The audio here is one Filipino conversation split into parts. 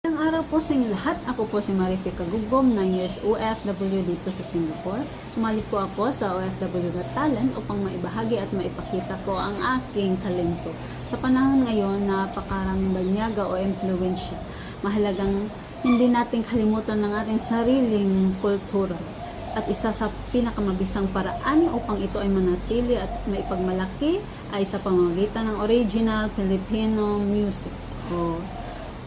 Magandang araw po sa inyo lahat. Ako po si Marife Kagugom, 9 years OFW dito sa Singapore. Sumali po ako sa OFW Got Talent upang maibahagi at maipakita ko ang aking talento. Sa panahon ngayon, napakaraming banyaga o impluwensya. Mahalagang hindi natin kalimutan ng ating sariling kultura. At isa sa pinakamabisang paraan upang ito ay manatili at maipagmalaki ay sa pamamagitan ng original Filipino music o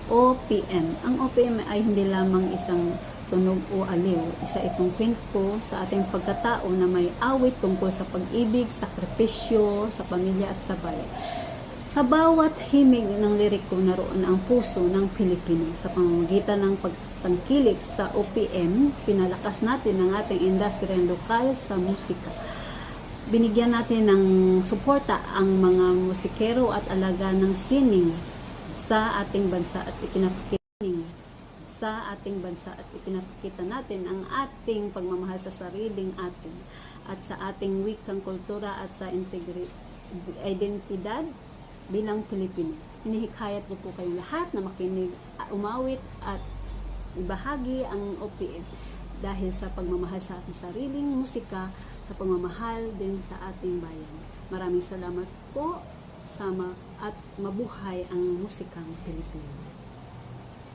OPM. Ang OPM ay hindi lamang isang tunog o aliw. Isa itong kwento sa ating pagkatao na may awit tungkol sa pag-ibig, sakripisyo, sa pamilya at sabay. Sa bawat himig ng liriko naroon ang puso ng Pilipino. Sa pamamagitan ng pagtangkilik sa OPM, pinalakas natin ang ating industriya lokal sa musika. Binigyan natin ng suporta ang mga musikero at alaga ng sining sa ating bansa at ipinapakita natin ang ating pagmamahal sa sariling atin at sa ating wikang kultura at sa identidad bilang Pilipino. Hinihikayat ko po kayong lahat na makinig, umawit at ibahagi ang OPM dahil sa pagmamahal sa ating sariling musika, sa pagmamahal din sa ating bayan. Maraming salamat po at mabuhay ang musikang Pilipino.